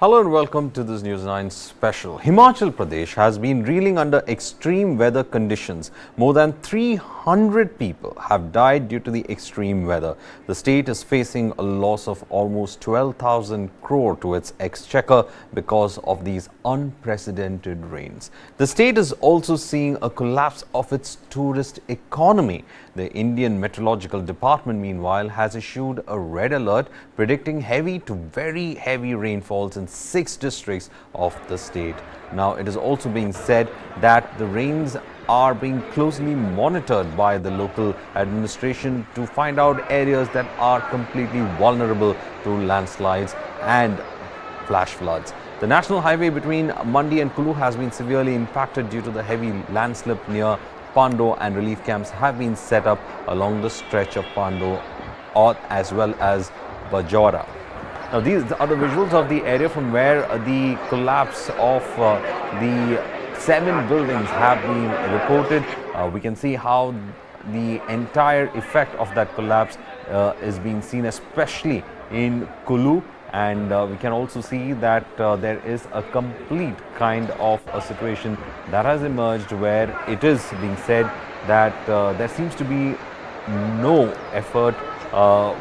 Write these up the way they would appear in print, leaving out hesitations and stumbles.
Hello and welcome to this News9 special. Himachal Pradesh has been reeling under extreme weather conditions. More than 300 people have died due to the extreme weather. The state is facing a loss of almost 12,000 crore to its exchequer because of these unprecedented rains. The state is also seeing a collapse of its tourist economy. The Indian Meteorological Department, meanwhile, has issued a red alert predicting heavy to very heavy rainfalls in 6 districts of the state. Now, it is also being said that the rains are being closely monitored by the local administration to find out areas that are completely vulnerable to landslides and flash floods. The national highway between Mandi and Kulu has been severely impacted due to the heavy landslip near Pando, and relief camps have been set up along the stretch of Pando as well as Bajora. Now, these are the visuals of the area from where the collapse of the 7 buildings have been reported. We can see how the entire effect of that collapse is being seen, especially in Kulu. And we can also see that there is a complete kind of a situation that has emerged where it is being said that there seems to be no effort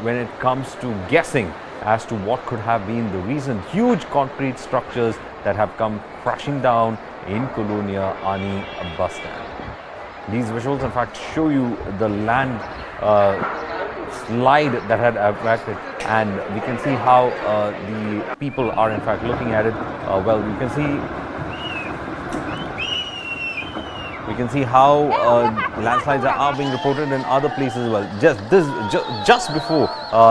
when it comes to guessing as to what could have been the reason. Huge concrete structures that have come crashing down in Kulu near Ani bus stand. These visuals in fact show you the land slide that had affected, and we can see how the people are in fact looking at it. Well, we can see how landslides are being reported in other places as well. Just before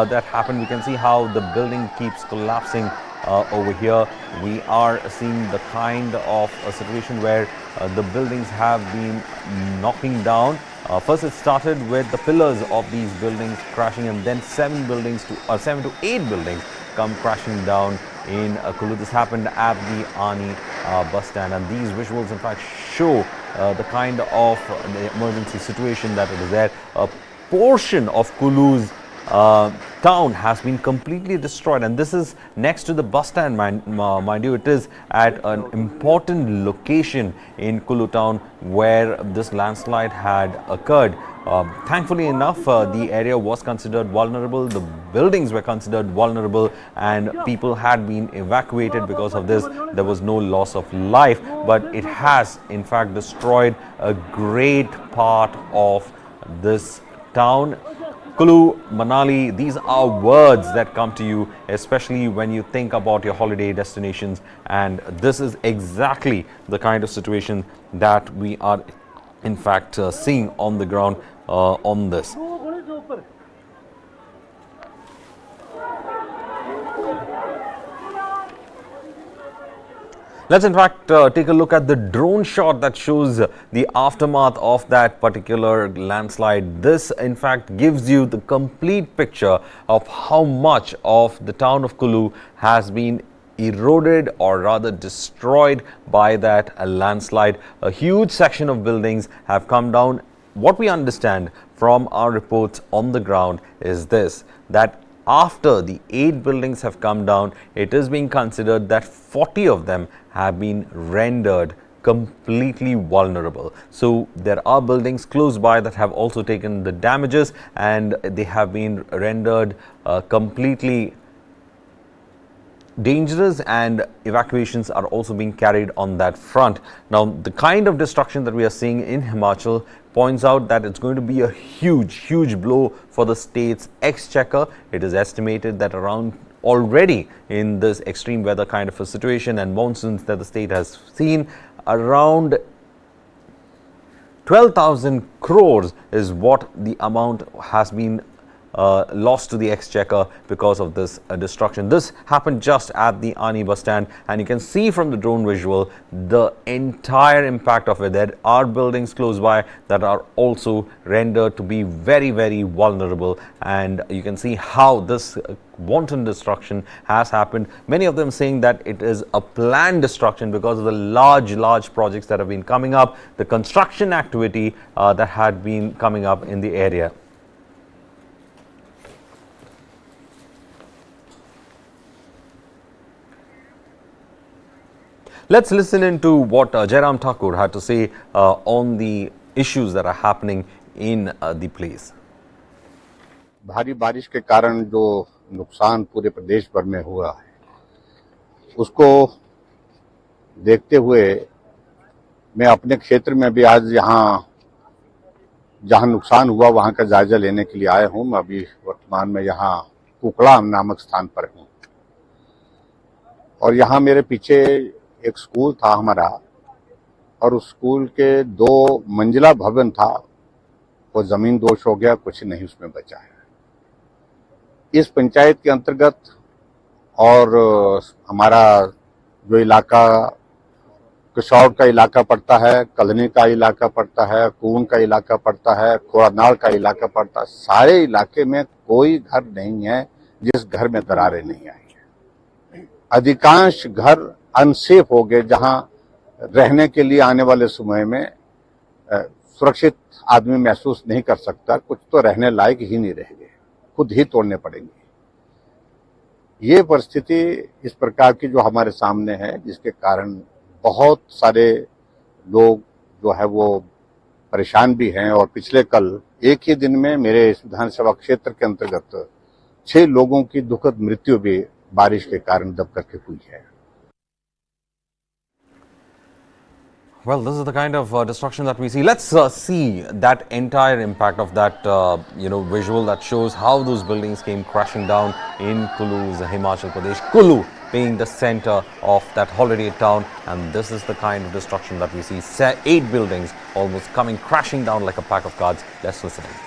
that happened, we can see how the building keeps collapsing over here. We are seeing the kind of a situation where the buildings have been knocking down. First, it started with the pillars of these buildings crashing, and then 7 to 8 buildings come crashing down in Kulu. This happened at the Ani bus stand, and these visuals in fact show the kind of the emergency situation that it is there. A portion of Kulu's town has been completely destroyed, and this is next to the bus stand, mind you. It is at an important location in Kulu town where this landslide had occurred. Thankfully enough, the area was considered vulnerable, the buildings were considered vulnerable, and people had been evacuated. Because of this, there was no loss of life, but it has in fact destroyed a great part of this town. Kulu, Manali, these are words that come to you, especially when you think about your holiday destinations. And this is exactly the kind of situation that we are in fact seeing on the ground on this. Let's in fact take a look at the drone shot that shows the aftermath of that particular landslide. This in fact gives you the complete picture of how much of the town of Kulu has been eroded, or rather destroyed, by that landslide. A huge section of buildings have come down. What we understand from our reports on the ground is this, that after the 8 buildings have come down, it is being considered that 40 of them have been rendered completely vulnerable. So there are buildings close by that have also taken the damages, and they have been rendered completely dangerous, and evacuations are also being carried on that front. Now, the kind of destruction that we are seeing in Himachal points out that it's going to be a huge blow for the state's exchequer. It is estimated that around already in this extreme weather kind of a situation and monsoons that the state has seen, around 12,000 crores is what the amount has been lost to the exchequer because of this destruction. This happened just at the Ani bus stand, and you can see from the drone visual the entire impact of it. There are buildings close by that are also rendered to be very vulnerable, and you can see how this wanton destruction has happened. Many of them saying that it is a planned destruction because of the large projects that have been coming up, the construction activity that had been coming up in the area. Let's listen into what Jairam Thakur had to say on the issues that are happening in the place. भारी बारिश के कारण जो नुकसान पूरे प्रदेश भर में हुआ है उसको देखते हुए मैं अपने क्षेत्र में भी आज जहां नुकसान हुआ वहां का जायजा लेने के लिए आया हूं। मैं अभी वर्तमान में यहां कुकड़ा नामक स्थान पर हूं और यहां मेरे पीछे एक स्कूल था हमारा और उस स्कूल के 2 मंजिला भवन था, वो जमीन दोष हो गया, कुछ नहीं उसमें बचा है। इस पंचायत के अंतर्गत और हमारा जो इलाका किशोर का इलाका पड़ता है, कलनी का इलाका पड़ता है, कून का इलाका पड़ता है, खोड़ानाड़ का इलाका पड़ता है, सारे इलाके में कोई घर नहीं है जिस घर में दरारें नहीं आई है। अधिकांश घर अनसेफ हो गए, जहां रहने के लिए आने वाले समय में सुरक्षित आदमी महसूस नहीं कर सकता, कुछ तो रहने लायक ही नहीं रह गए, खुद ही तोड़ने पड़ेंगे। ये परिस्थिति इस प्रकार की जो हमारे सामने है, जिसके कारण बहुत सारे लोग जो है वो परेशान भी हैं और पिछले कल एक ही दिन में मेरे इस विधानसभा क्षेत्र के अंतर्गत 6 लोगों की दुखद मृत्यु भी बारिश के कारण दब करके हुई है। Well, this is the kind of destruction that we see. Let's see that entire impact of that, visual that shows how those buildings came crashing down in Kulu's Himachal Pradesh. Kulu being the center of that holiday town, and this is the kind of destruction that we see. 8 buildings almost coming crashing down like a pack of cards. Let's listen in.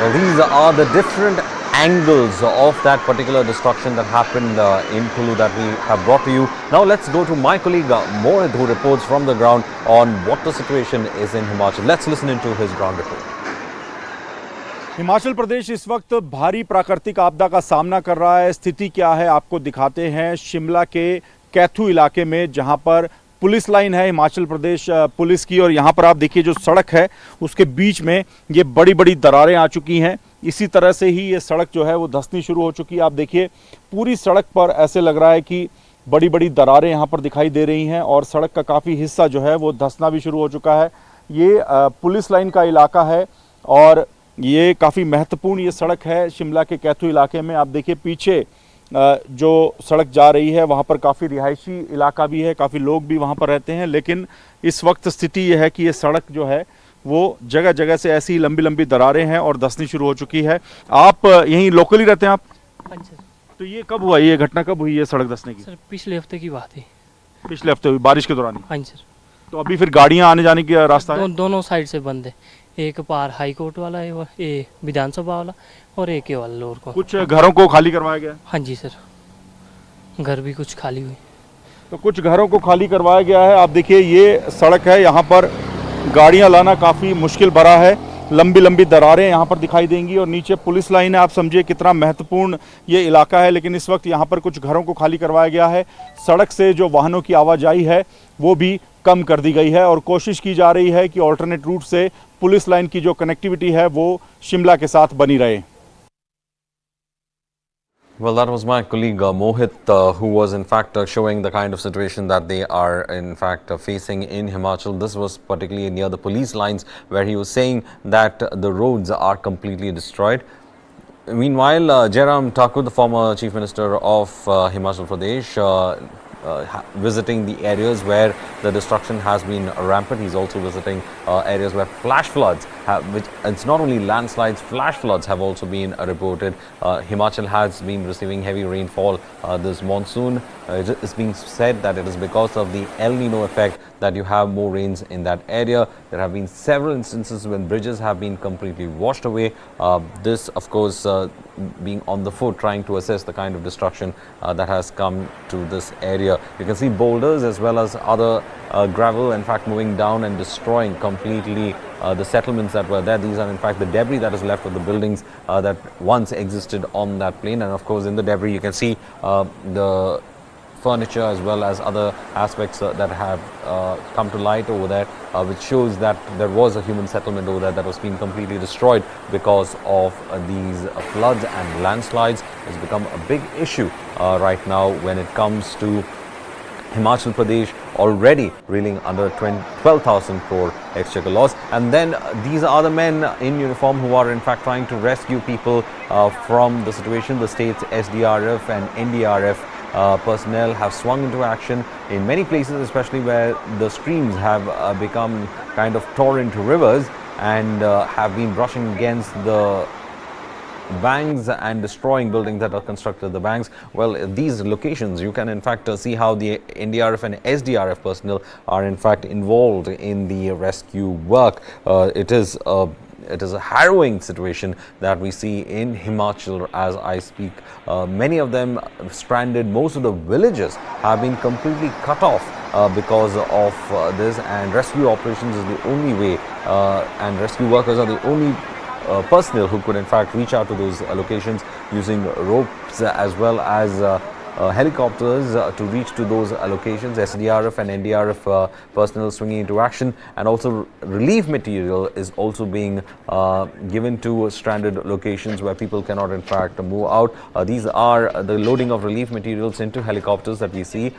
Well, these are the different angles of that particular destruction that happened in Kulu that we have brought to you. Now let's go to my colleague Mohit, who reports from the ground on what the situation is in Himachal. Let's listen into his ground report. Himachal Pradesh इस वक्त भारी प्राकृतिक आपदा का सामना कर रहा है। स्थिति क्या है आपको दिखाते हैं। शिमला के कैथू इलाके में जहां पर पुलिस लाइन है हिमाचल प्रदेश पुलिस की, और यहाँ पर आप देखिए जो सड़क है उसके बीच में ये बड़ी बड़ी दरारें आ चुकी हैं। इसी तरह से ही ये सड़क जो है वो धंसनी शुरू हो चुकी है। आप देखिए पूरी सड़क पर ऐसे लग रहा है कि बड़ी बड़ी दरारें यहाँ पर दिखाई दे रही हैं और सड़क का काफ़ी हिस्सा जो है वो धंसना भी शुरू हो चुका है। ये पुलिस लाइन का इलाका है और ये काफ़ी महत्वपूर्ण ये सड़क है शिमला के कैथू इलाके में। आप देखिए पीछे जो सड़क जा रही है वहाँ पर काफ़ी रिहायशी इलाका भी है, काफ़ी लोग भी वहाँ पर रहते हैं, लेकिन इस वक्त स्थिति ये है कि ये सड़क जो है वो जगह जगह से ऐसी लंबी लंबी दरारें हैं और धंसनी शुरू हो चुकी है। आप यहीं लोकली रहते हैं आप? हाँ सर। तो ये कब हुआ, ये घटना कब हुई है सड़क धंसने की? सर पिछले हफ्ते की बात है। पिछले हफ्ते हुई, बारिश के दौरान? हाँ सर। तो अभी फिर गाड़ियाँ आने जाने की रास्ता है? दोनों साइड से बंद है, एक पार हाई कोर्ट वाला है, ये विधानसभा वाला, और एक ये वाला लोअर को। कुछ घरों को खाली करवाया गया? हाँ जी सर, घर भी कुछ खाली हुई। तो कुछ घरों को खाली करवाया गया है। आप देखिए ये सड़क है, यहाँ पर गाड़ियाँ लाना काफ़ी मुश्किल भरा है। लंबी लंबी दरारें यहाँ पर दिखाई देंगी और नीचे पुलिस लाइन है। आप समझिए कितना महत्वपूर्ण ये इलाका है। लेकिन इस वक्त यहाँ पर कुछ घरों को खाली करवाया गया है। सड़क से जो वाहनों की आवाजाही है वो भी कम कर दी गई है और कोशिश की जा रही है कि ऑल्टरनेट रूट से पुलिस लाइन की जो कनेक्टिविटी है वो शिमला के साथ बनी रहे। Well, that was my colleague Mohit, who was in fact showing the kind of situation that they are in fact facing in Himachal. This was particularly near the police lines, where he was saying that the roads are completely destroyed. Meanwhile, Jairam Thakur, the former Chief Minister of Himachal Pradesh, visiting the areas where the destruction has been rampant. He's also visiting areas where flash floods which it's not only landslides, flash floods have also been reported. Himachal has been receiving heavy rainfall this monsoon. It is being said that it is because of the El Nino effect that you have more rains in that area. There have been several instances when bridges have been completely washed away. This, of course, being on the foot, trying to assess the kind of destruction that has come to this area. You can see boulders as well as other gravel, in fact, moving down and destroying completely the settlements that were there. These are in fact the debris that is left of the buildings that once existed on that plain. And of course, in the debris you can see the furniture as well as other aspects that have come to light over there, which shows that there was a human settlement over there that was being completely destroyed because of these floods and landslides. It's become a big issue right now when it comes to Himachal Pradesh, already reeling under 12,000 crore exchequer loss. And then these are the men in uniform who are in fact trying to rescue people from the situation. The state's SDRF and NDRF personnel have swung into action in many places, especially where the streams have become kind of torrent rivers and have been brushing against the banks and destroying buildings that are constructed at the banks. Well, these locations, you can in fact see how the NDRF and SDRF personnel are in fact involved in the rescue work. It is a harrowing situation that we see in Himachal as I speak. Many of them stranded. Most of the villages have been completely cut off because of this, and rescue operations is the only way, and rescue workers are the only personnel who could in fact reach out to those locations using ropes as well as helicopters to reach to those locations. SDRF and NDRF personnel swinging into action, and also relief material is also being given to stranded locations where people cannot in fact move out. These are the loading of relief materials into helicopters that we see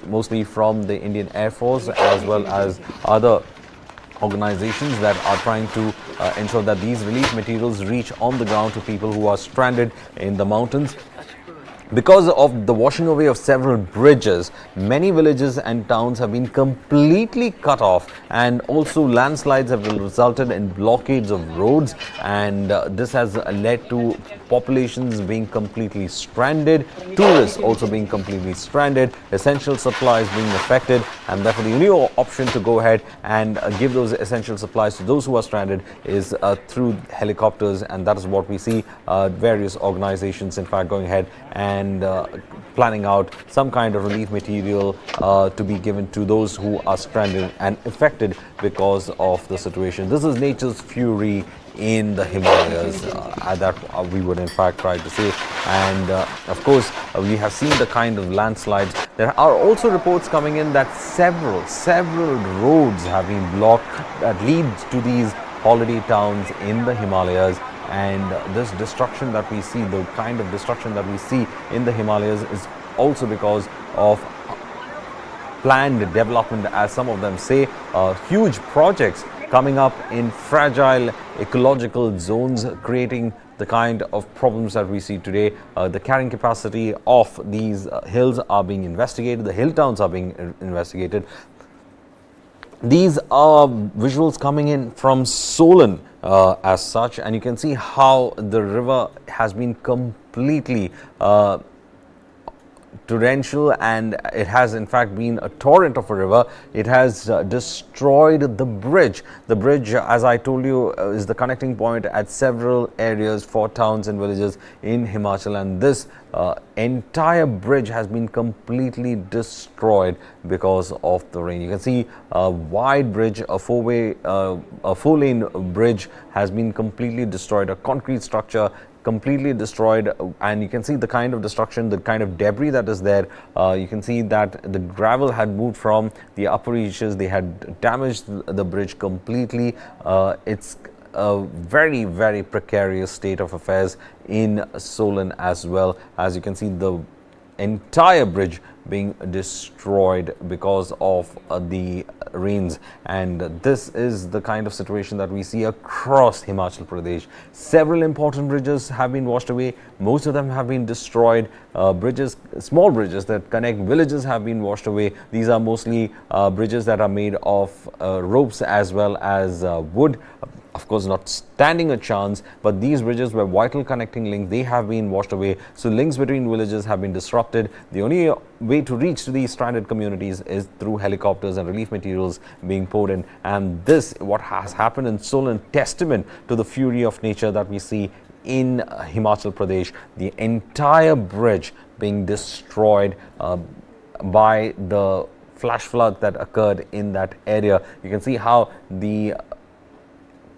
mostly from the Indian Air Force as well as other organizations that are trying to ensure that these relief materials reach on the ground to people who are stranded in the mountains. Because of the washing away of several bridges, many villages and towns have been completely cut off, and also landslides have resulted in blockades of roads, and this has led to populations being completely stranded, tourists also being completely stranded, essential supplies being affected, and therefore the only option to go ahead and give those essential supplies to those who are stranded is through helicopters. And that is what we see various organizations in fact going ahead and planning out some kind of relief material to be given to those who are stranded and affected because of the situation. This is nature's fury in the Himalayas, that we would in fact try to say. And of course, we have seen the kind of landslides. There are also reports coming in that several roads have been blocked that leads to these holiday towns in the Himalayas. And this destruction that we see, the kind of destruction that we see in the Himalayas, is also because of planned development, as some of them say, huge projects coming up in fragile ecological zones, creating the kind of problems that we see today. The carrying capacity of these hills are being investigated, the hill towns are being investigated. These are visuals coming in from Solan as such, and you can see how the river has been completely torrential, and it has in fact been a torrent of a river. It has destroyed the bridge. The bridge, as I told you, is the connecting point at several areas for towns and villages in Himachal, and this entire bridge has been completely destroyed because of the rain. You can see a wide bridge, a four-lane bridge has been completely destroyed, a concrete structure completely destroyed, and you can see the kind of destruction, the kind of debris that is there. You can see that the gravel had moved from the upper reaches. They had damaged the bridge completely. It's a very, very precarious state of affairs in Solan as well. As you can see, the entire bridge being destroyed because of the rains, and this is the kind of situation that we see across Himachal Pradesh. Several important bridges have been washed away. Most of them have been destroyed. Bridges, small bridges that connect villages, have been washed away. These are mostly bridges that are made of ropes as well as wood. Of course, not standing a chance, but these bridges were vital connecting links. They have been washed away. So links between villages have been disrupted. The only way to reach to these stranded communities is through helicopters and relief materials being poured in. And this, what has happened in Solan, testament to the fury of nature that we see in Himachal Pradesh. The entire bridge being destroyed by the flash flood that occurred in that area. You can see how the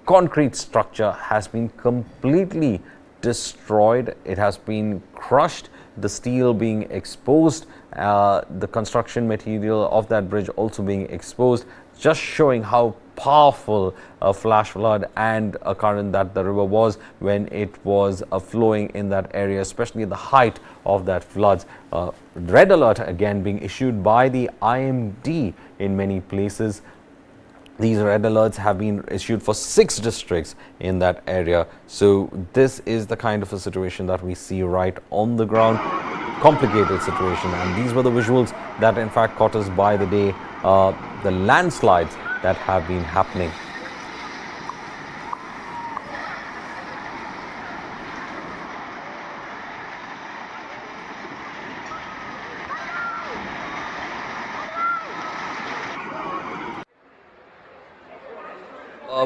concrete structure has been completely destroyed. It has been crushed, the steel being exposed, the construction material of that bridge also being exposed, just showing how powerful a flash flood and a current that the river was when it was flowing in that area, especially at the height of that floods. Red alert again being issued by the IMD in many places. These red alerts have been issued for 6 districts in that area. So this is the kind of a situation that we see right on the ground. Complicated situation, and these were the visuals that in fact caught us by the day, the landslides that have been happening.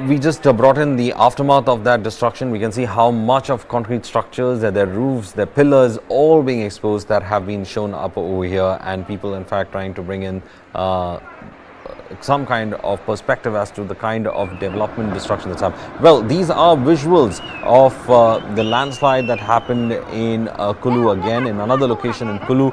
We just brought in the aftermath of that destruction. We can see how much of concrete structures, their roofs, their pillars, all being exposed, that have been shown up over here, and people in fact trying to bring in some kind of perspective as to the kind of development destruction that's happened. Well, these are visuals of the landslide that happened in Kulu, again in another location in Kulu.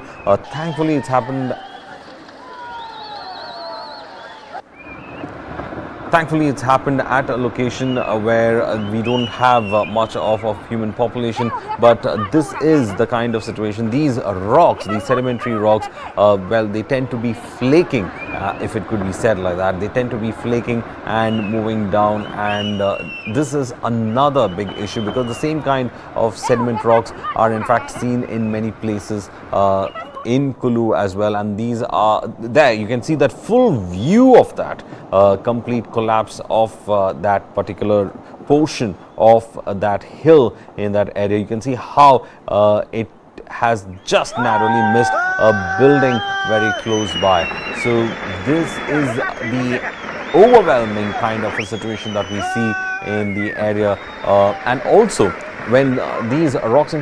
Thankfully it's happened at a location where we don't have much of a human population, but this is the kind of situation. These rocks, these sedimentary rocks, well, they tend to be flaking, if it could be said like that. They tend to be flaking and moving down, and this is another big issue because the same kind of sediment rocks are in fact seen in many places in Kulu as well, and these are there. You can see that full view of that complete collapse of that particular portion of that hill in that area. You can see how it has just narrowly missed a building very close by. So this is the overwhelming kind of a situation that we see in the area, and also when these rocks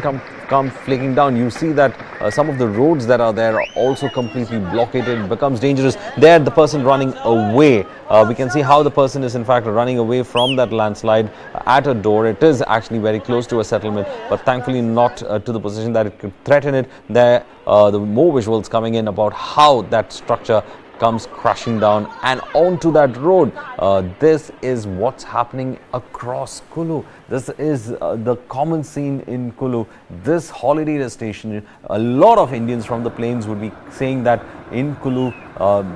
come flaking down, you see that some of the roads that are there are also completely blockaded. It becomes dangerous. There, the person running away, we can see how the person is in fact running away from that landslide at a door. It is actually very close to a settlement, but thankfully not to the position that it could threaten it. There, the more visuals coming in about how that structure comes crashing down and onto that road. This is what's happening across Kulu. This is the common scene in Kulu. This holiday destination, a lot of Indians from the plains would be saying that in Kulu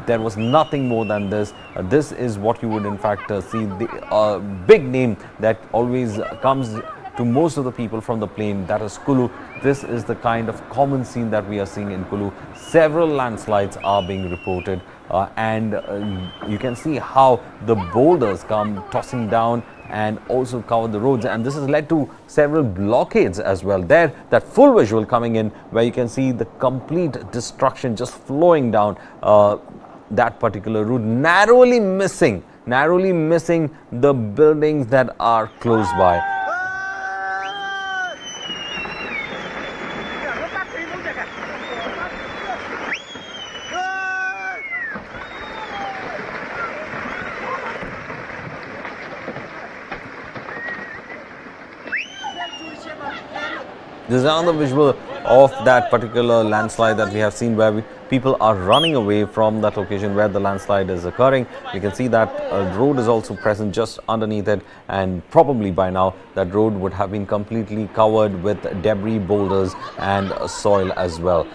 there was nothing more than this. This is what you would in fact see. The big name that always comes to most of the people from the plain, that is Kulu. This is the kind of common scene that we are seeing in Kulu. Several landslides are being reported, and you can see how the boulders come tossing down and also cover the roads, and this has led to several blockades as well. There, that full visual coming in where you can see the complete destruction just flowing down that particular route, narrowly missing the buildings that are close by. This is another visual of that particular landslide that we have seen, where people are running away from that location where the landslide is occurring. You can see that a road is also present just underneath it, and probably by now that road would have been completely covered with debris, boulders and soil as well.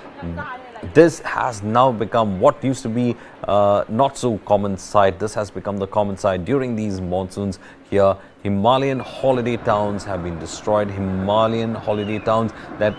This has now become what used to be not so common sight. This has become the common sight during these monsoons here. Himalayan holiday towns have been destroyed. Himalayan holiday towns that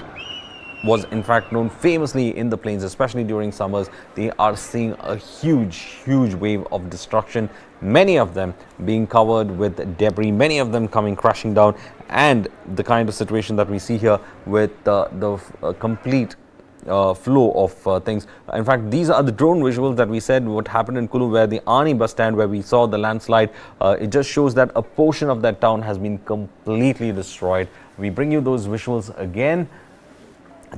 was in fact known famously in the plains, especially during summers. They are seeing a huge wave of destruction, many of them being covered with debris, many of them coming crashing down, and the kind of situation that we see here with the complete flow of things. In fact, these are the drone visuals that we said what happened in Kulu, where the Ani bus stand where we saw the landslide. It just shows that a portion of that town has been completely destroyed. We bring you those visuals again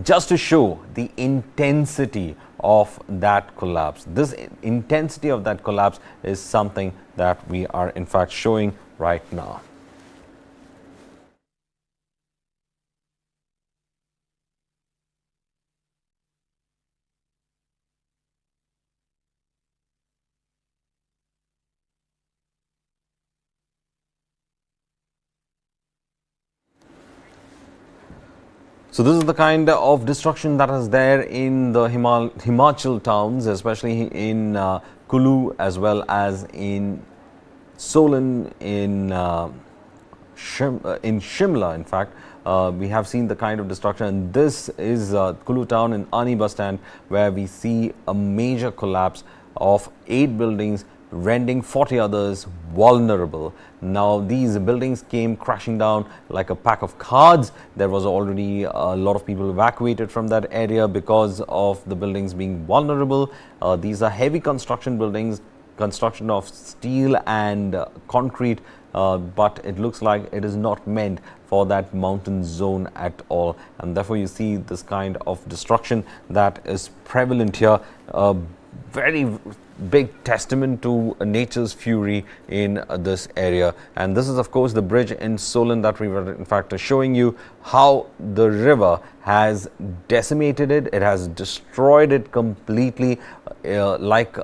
just to show the intensity of that collapse. This intensity of that collapse is something that we are in fact showing right now. So this is the kind of destruction that is there in the Himachal towns, especially in Kulu as well as in Solan, in Shimla. In fact, we have seen the kind of destruction. And this is Kulu town in Ani bus stand, where we see a major collapse of 8 buildings, rendering 40 others vulnerable. Now these buildings came crashing down like a pack of cards. There was already a lot of people evacuated from that area because of the buildings being vulnerable. These are heavy construction buildings, construction of steel and concrete, but it looks like it is not meant for that mountain zone at all, and therefore you see this kind of destruction that is prevalent here. Very big testament to nature's fury in this area. And this is of course the bridge in Solan that we were in fact showing you how the river has decimated it. It has destroyed it completely, like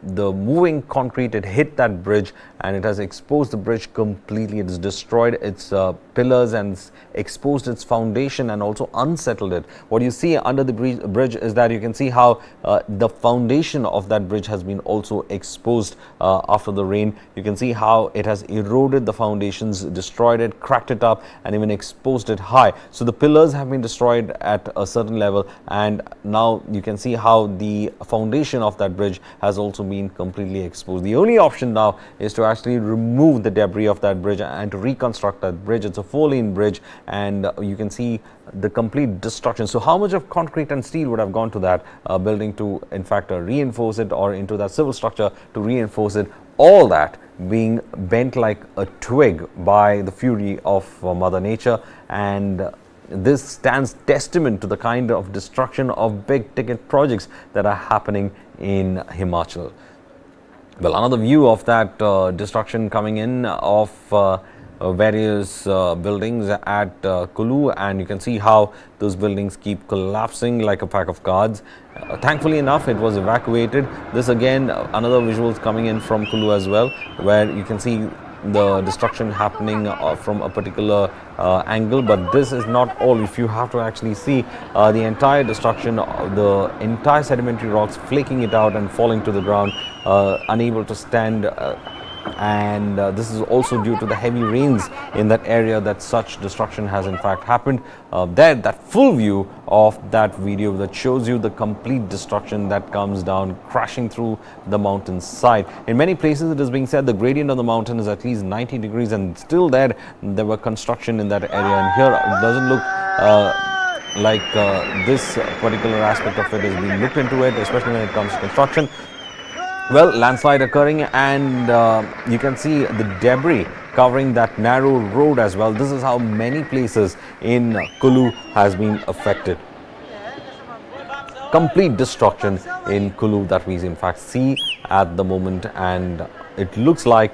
the moving concrete. It hit that bridge and it has exposed the bridge completely. It has destroyed its pillars and exposed its foundation and also unsettled it. What you see under the bridge is that you can see how the foundation of that bridge has been also exposed after the rain. You can see how it has eroded the foundations, destroyed it, cracked it up, and even exposed it high. So the pillars have been destroyed at a certain level, and now you can see how the foundation of that bridge has also been completely exposed. The only option now is to actually remove the debris of that bridge and to reconstruct that bridge. It's a 4-lane bridge, and you can see the complete destruction. So how much of concrete and steel would have gone to that building to in fact reinforce it, or into that civil structure to reinforce it? All that being bent like a twig by the fury of Mother Nature, and this stands testament to the kind of destruction of big ticket projects that are happening in Himachal. Well, another view of that destruction coming in of various buildings at Kulu, and you can see how those buildings keep collapsing like a pack of cards. Thankfully enough, it was evacuated. This again, another visuals coming in from Kulu as well, where you can see the destruction happening from a particular angle. But this is not all. If you have to actually see the entire destruction, the entire sedimentary rocks flaking it out and falling to the ground, unable to stand and this is also due to the heavy rains in that area that such destruction has in fact happened. There, that full view of that video that shows you the complete destruction that comes down crashing through the mountain side. In many places it is being said the gradient of the mountain is at least 90 degrees, and still there were construction in that area, and here it doesn't look like this particular aspect of it is being looked into it, especially when it comes to construction. Well, landslide occurring, and you can see the debris covering that narrow road as well. This is how many places in Kulu has been affected. Complete destruction in Kulu that we in fact see at the moment, and it looks like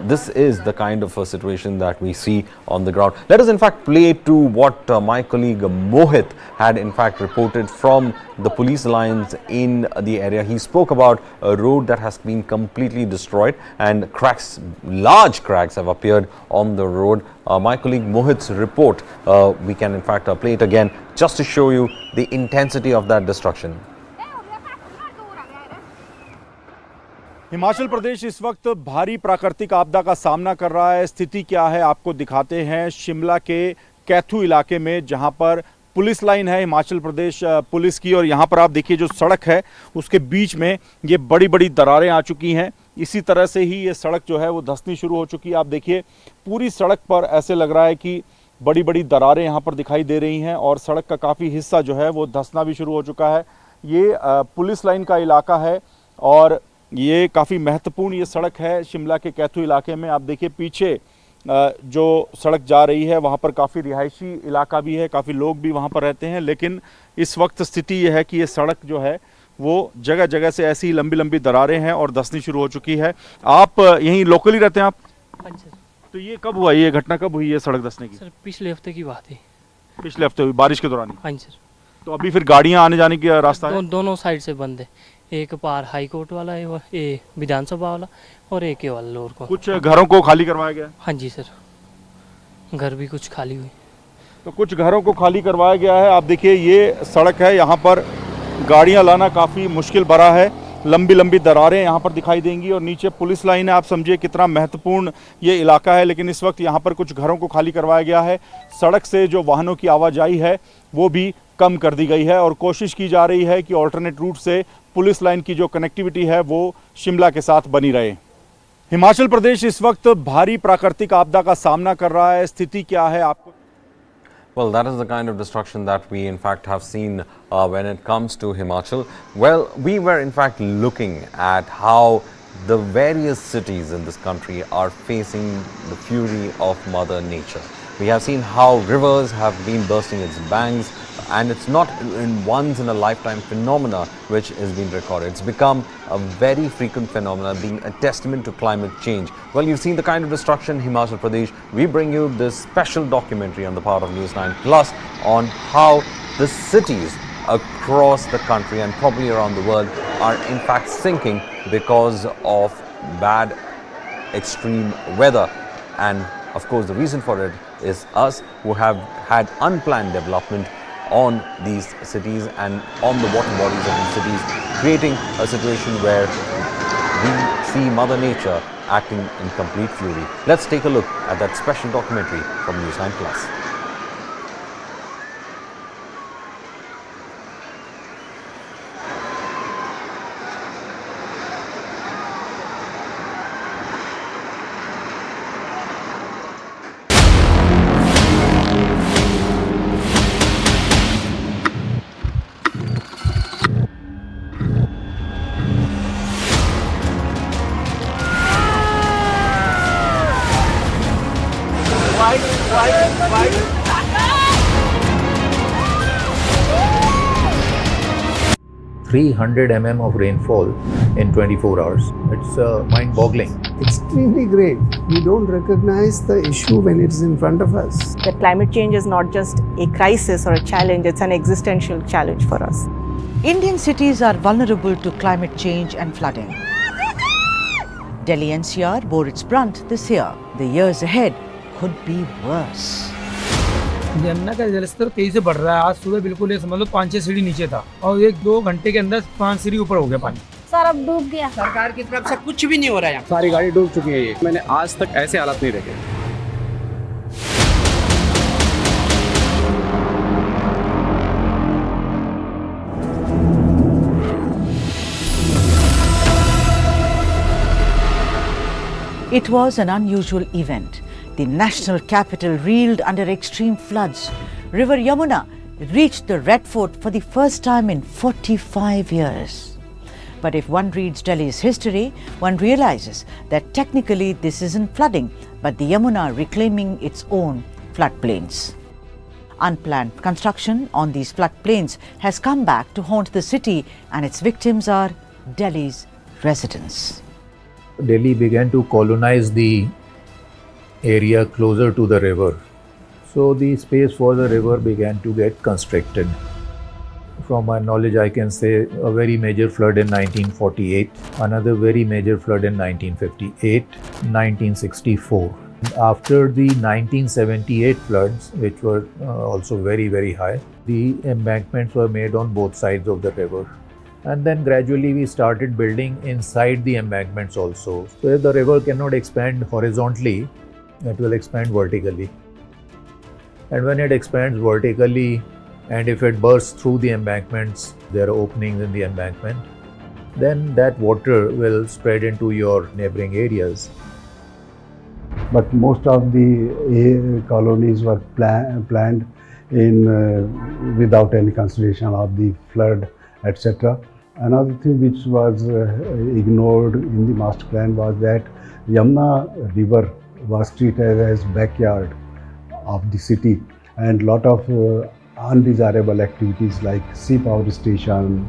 this is the kind of a situation that we see on the ground. Let us in fact play to what my colleague Mohit had in fact reported from the police lines in the area. He spoke about a road that has been completely destroyed, and cracks, large cracks have appeared on the road. My colleague Mohit's report, we can in fact play it again just to show you the intensity of that destruction. Himachal Pradesh इस वक्त भारी प्राकृतिक आपदा का सामना कर रहा है। स्थिति क्या है आपको दिखाते हैं शिमला के कैथू इलाके में, जहां पर पुलिस लाइन है हिमाचल प्रदेश पुलिस की, और यहां पर आप देखिए जो सड़क है उसके बीच में ये बड़ी बड़ी दरारें आ चुकी हैं। इसी तरह से ही ये सड़क जो है वो धंसनी शुरू हो चुकी है। आप देखिए पूरी सड़क पर ऐसे लग रहा है कि बड़ी बड़ी दरारें यहाँ पर दिखाई दे रही हैं, और सड़क का काफ़ी हिस्सा जो है वो धंसना भी शुरू हो चुका है। ये पुलिस लाइन का इलाका है, और ये काफ़ी महत्वपूर्ण ये सड़क है शिमला के कैथू इलाके में। आप देखिए पीछे जो सड़क जा रही है वहाँ पर काफ़ी रिहायशी इलाका भी है, काफ़ी लोग भी वहाँ पर रहते हैं, लेकिन इस वक्त स्थिति ये है कि ये सड़क जो है वो जगह जगह से ऐसी लंबी लंबी दरारें हैं और धंसनी शुरू हो चुकी है। आप यहीं लोकली रहते हैं आप? हाँ जी सर। तो ये कब हुआ, ये घटना कब हुई है सड़क धंसने की? सर पिछले हफ्ते की बात है। पिछले हफ्ते हुई, बारिश के दौरान? हाँ जी सर। तो अभी फिर गाड़ियाँ आने जाने की रास्ता है? दोनों साइड से बंद है, एक पार हाई कोर्ट वाला है, ये विधानसभा वाला, और एक ये वाला लोअर कोर्ट। कुछ घरों को खाली करवाया गया? हाँ जी सर, घर भी कुछ खाली हुई। तो कुछ घरों को खाली करवाया गया है। आप देखिए ये सड़क है, यहाँ पर गाड़ियाँ लाना काफ़ी मुश्किल भरा है। लंबी लंबी दरारें यहाँ पर दिखाई देंगी, और नीचे पुलिस लाइन है। आप समझिए कितना महत्वपूर्ण ये इलाका है, लेकिन इस वक्त यहाँ पर कुछ घरों को खाली करवाया गया है। सड़क से जो वाहनों की आवाजाही है वो भी कम कर दी गई है, और कोशिश की जा रही है कि ऑल्टरनेट रूट से पुलिस लाइन की जो कनेक्टिविटी है वो शिमला के साथ बनी रहे। हिमाचल प्रदेश इस वक्त भारी प्राकृतिक आपदा का सामना कर रहा है। स्थिति क्या है आपको? Well, that is the kind of destruction that we in fact have seen when it comes to Himachal. Well, we were in fact looking at how the various cities in this country are facing the fury of Mother Nature. We have seen how rivers have been bursting its banks, and it's not in once in a lifetime phenomena which is being recorded. It's become a very frequent phenomenon, being a testament to climate change. Well, you've seen the kind of destruction in Himachal Pradesh. We bring you this special documentary on the part of News9 Plus on how the cities across the country and probably around the world are in fact sinking because of bad extreme weather. And of course the reason for it is us who have had unplanned development on these cities and on the water bodies of these cities, creating a situation where we see Mother Nature acting in complete fury. Let's take a look at that special documentary from News9 Plus. Right. 300 mm of rainfall in 24 hours. It's mind-boggling. Extremely great. We don't recognize the issue when it's in front of us. That climate change is not just a crisis or a challenge, it's an existential challenge for us. Indian cities are vulnerable to climate change and flooding. Delhi NCR bore its brunt this year. The years ahead could be worse. Yamuna का जलस्तर तेजी से बढ़ रहा है। आज सुबह बिल्कुल ये समझ लो 5-6 सीढ़ी नीचे था और 1-2 घंटे के अंदर 5 सीढ़ी ऊपर हो गया पानी। सर अब डूब गया। सरकार की तरफ से कुछ भी नहीं हो रहा है। सारी गाड़ी डूब चुकी है। ये मैंने आज तक ऐसे हालत नहीं देखे। It was an unusual event. The national capital reeled under extreme floods. River Yamuna reached the Red Fort for the first time in 45 years. But if one reads Delhi's history, one realizes that technically this isn't flooding, but the Yamuna reclaiming its own floodplains. Unplanned construction on these floodplains has come back to haunt the city, and its victims are Delhi's residents. Delhi began to colonize the area closer to the river. So the space for the river began to get constricted. From my knowledge, I can say a very major flood in 1948, another very major flood in 1958, 1964. After the 1978 floods, which were also very, very high, the embankments were made on both sides of the river. And then gradually we started building inside the embankments also. So if the river cannot expand horizontally, it will expand vertically. And when it expands vertically, and if it bursts through the embankments, there are openings in the embankment, then that water will spread into your neighboring areas. But most of the colonies were planned in without any consideration of the flood, etc. Another thing which was ignored in the master plan was that Yamuna river was treated as backyard of the city, and lot of undesirable activities like sea power station,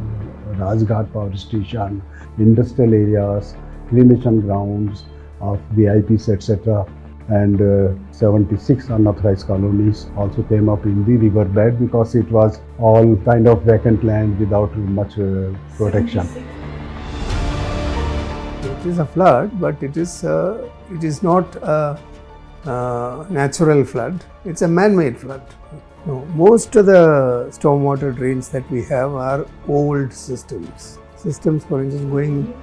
Rajghat power station, industrial areas, cremation grounds of VIPs, etc. and 76 unauthorized colonies also came up in the riverbed because it was all kind of vacant land without much protection. It is a flood, but it is not a natural flood. It's a man-made flood. No, most of the stormwater drains that we have are old systems. Systems, for instance, going,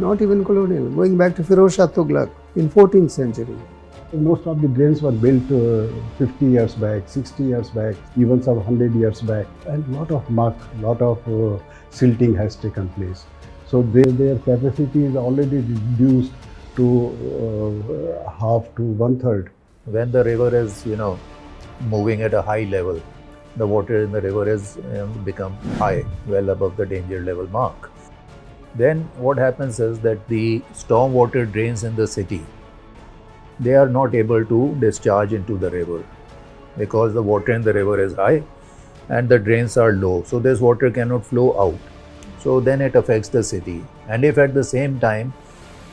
not even colonial, going back to Firoz Shah Tughlaq in 14th century. Most of the drains were built 50 years back, 60 years back, even some 100 years back, and lot of muck, lot of silting has taken place. So their capacity is already reduced to half to one-third. When the river is, moving at a high level, the water in the river has become high, well above the danger level mark. Then what happens is that the storm water drains in the city, they are not able to discharge into the river because the water in the river is high and the drains are low. So this water cannot flow out. So then it affects the city. And if at the same time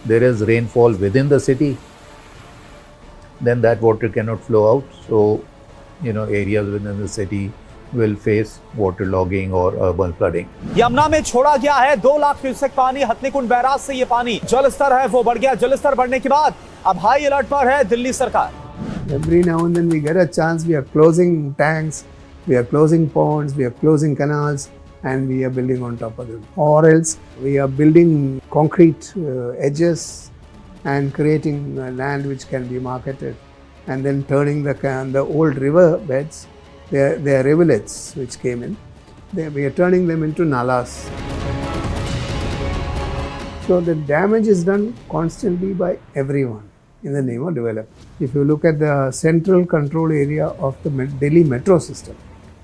there is rainfall within the city, then that water cannot flow out. So, areas within the city will face waterlogging or urban flooding. Yamuna में छोड़ा गया है 2 lakh cusec पानी। Hathnikund barrage से ये पानी जल स्तर है वो बढ़ गया। जल स्तर बढ़ने के बाद अब हाई अलर्ट पर है दिल्ली सरकार। Every now and then we get a chance, we are closing tanks, we are closing ponds, we are closing canals, and we are building on top of them. Or else we are building concrete edges and creating land which can be marketed, and then turning the old river beds, they are rivulets which came in, we are turning them into nalas. So the damage is done constantly by everyone in the name of development. If you look at the central control area of the Delhi metro system,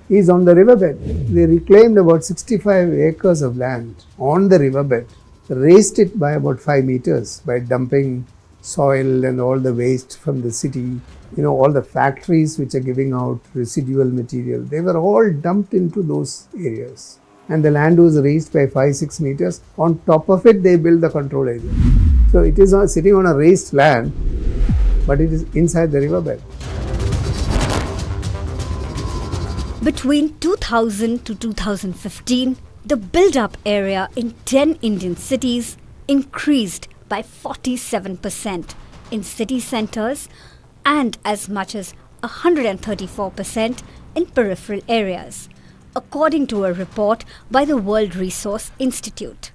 is on the riverbed. They reclaimed about 65 acres of land on the riverbed, raised it by about 5 meters by dumping soil and all the waste from the city, all the factories which are giving out residual material, they were all dumped into those areas. And the land was raised by 5-6 meters. On top of it, they built the control area. So it is sitting on a raised land, but it is inside the riverbed. Between 2000 to 2015, the build-up area in 10 Indian cities increased by 47% in city centres and as much as 134% in peripheral areas, according to a report by the World Resource Institute.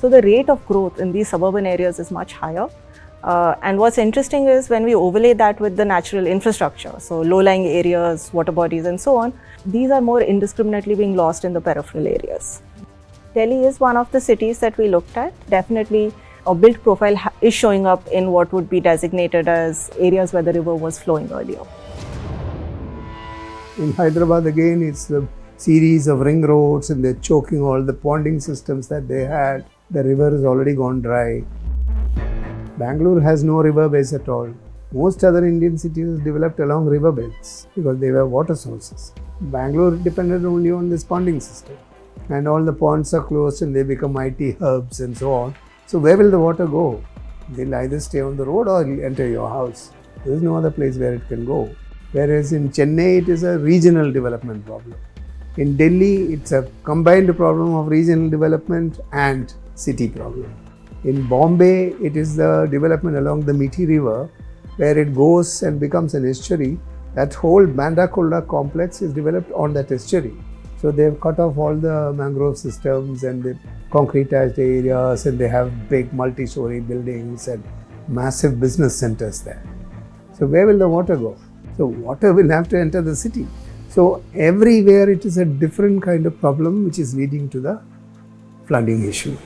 So the rate of growth in these suburban areas is much higher. And what's interesting is when we overlay that with the natural infrastructure, so low-lying areas, water bodies and so on, these are more indiscriminately being lost in the peripheral areas. Delhi is one of the cities that we looked at. Definitely a built profile is showing up in what would be designated as areas where the river was flowing earlier. In Hyderabad again, it's the series of ring roads and they're choking all the ponding systems that they had. The river has already gone dry. Bangalore has no river beds at all. Most other Indian cities developed along river beds because they were water sources. Bangalore depended only on this ponding system. And all the ponds are closed and they become IT hubs and so on. So where will the water go? They'll either stay on the road or enter your house. There is no other place where it can go. Whereas in Chennai, it is a regional development problem. In Delhi, it's a combined problem of regional development and city problem. In Bombay, it is the development along the Mithi River, where it goes and becomes an estuary. That whole Bandakolda complex is developed on that estuary. So they've cut off all the mangrove systems and they've concretized areas and they have big multi-story buildings and massive business centers there. So where will the water go? So water will have to enter the city. So everywhere it is a different kind of problem which is leading to the flooding issue.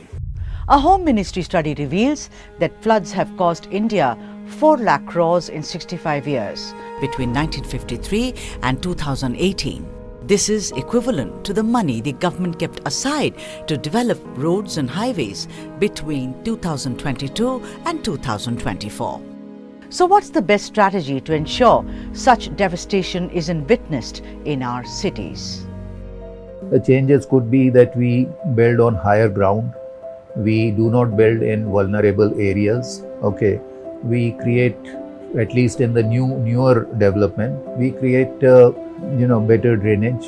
A Home Ministry study reveals that floods have cost India 4 lakh crores in 65 years between 1953 and 2018. This is equivalent to the money the government kept aside to develop roads and highways between 2022 and 2024. So what's the best strategy to ensure such devastation isn't witnessed in our cities? The changes could be that we build on higher ground. We do not build in vulnerable areas. Okay, we create, at least in the newer development, we create better drainage,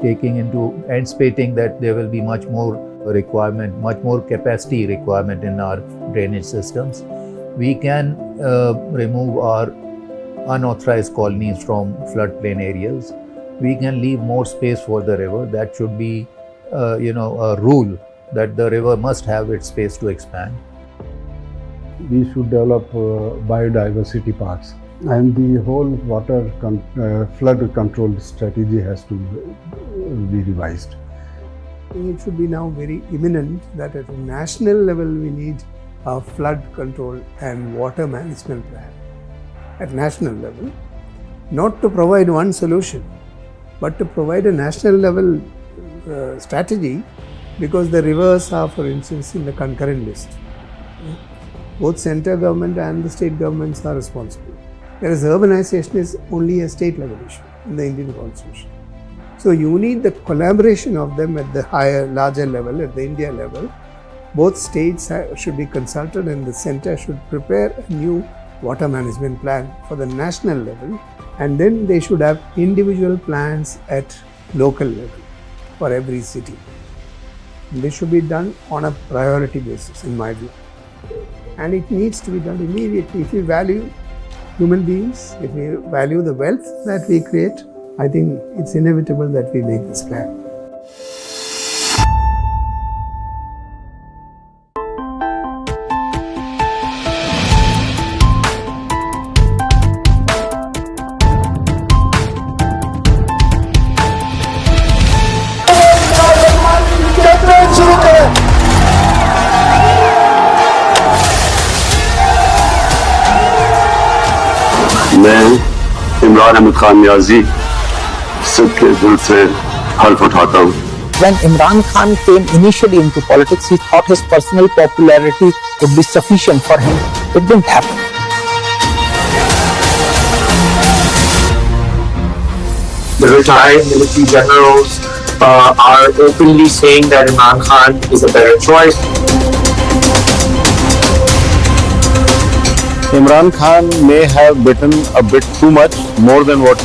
taking into anticipating that there will be much more requirement, much more capacity requirement in our drainage systems. We can remove our unauthorized colonies from floodplain areas. We can leave more space for the river. That should be a rule that the river must have its space to expand. We should develop biodiversity parks, and the whole water flood control strategy has to be revised. It should be now very imminent that at a national level we need a flood control and water management plan at national level, not to provide one solution, but to provide a national level strategy, because the rivers are, for instance, in the concurrent list. Both central government and the state governments are responsible, whereas urbanization is only a state level issue in the Indian Constitution. So you need the collaboration of them at the higher, larger level, at the India level. Both states should be consulted and the center should prepare a new water management plan for the national level, and then they should have individual plans at local level for every city. And this should be done on a priority basis, in my view. And it needs to be done immediately. If we value human beings, if we value the wealth that we create, I think it's inevitable that we make this plan. मैं इमरान अहमद खान नियाजी सबके दिल से हल्फ उठाता हूँ. When Imran Khan came initially into politics, he thought his personal popularity would be sufficient for him. It didn't happen. The retired military generals are openly saying that Imran Khan is a better choice. Imran Khan may have bitten a bit too much, more than what he